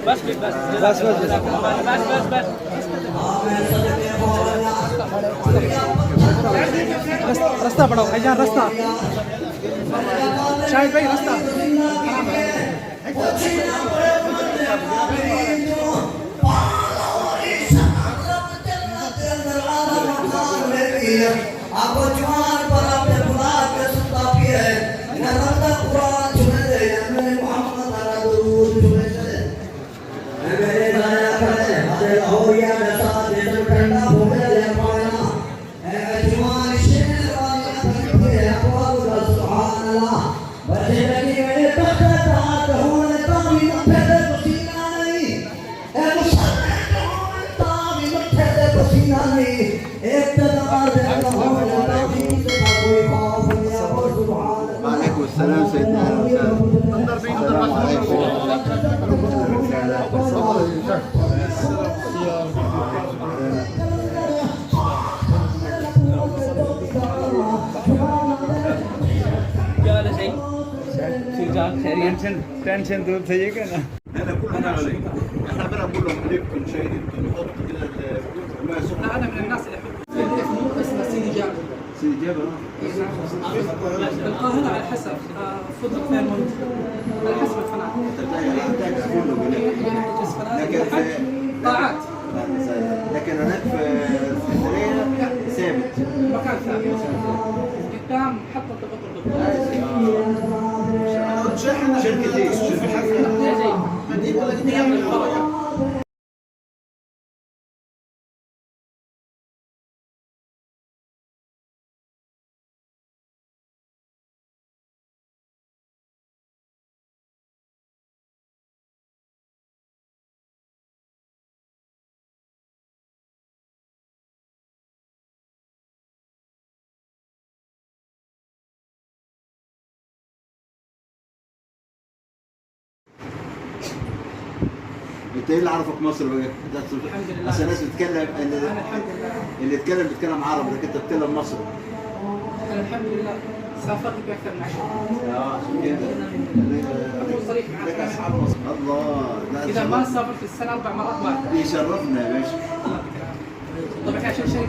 बस बस बस बस बस बस रास्ता बढ़ाओ भाईजान, रास्ता शाहिद भाई, रास्ता आपको जवान पर आपने बुला के सुनता भी है नरदा कुरान सुने दे मेरे मोहम्मद अला दुरूद सुने दे मेरे गाया करे हदे हो या नसा दे ठंडा हो गया पाना ए जवान शेर वाली करते हैं अल्लाह सुभान अल्लाह बचे लगी मेरे तख्ता कहूं तावी मथे पसीना नहीं ए मुसलमान कहूं तावी मथे पसीना नहीं इब्तिदार दे وعليكم السلام سيدنا. السلام عليكم. टेंशन दूर थे ये क्या انا كلنا عليك. احنا بنقول لهم ليكم شيء نحط كده الماء سخن. انا من الناس اللي يحبوا اسمه سيدي جابر. سيدي جابر القاهرة على حسب فندق فيرمونت على حسب القناة. طاعات. لكن هناك في اسكندريه ثابت. مكان ثابت. قدام محطة القطر. شركة ايش؟ انت ايه اللي عرفك مصر بقى؟ الحمد لله. عشان الناس بتتكلم أنا الحمد لله. اللي بيتكلم عربي لكن انت بتتكلم مصري. أنا الحمد لله سافرت بأكثر من 10. عشان كده. أكون صريح معك. لك اصحاب مصر. الله. لا إذا ما سافرت في السنة 4 مرات واحد. يشرفنا يا باشا. طبعا عشان شركة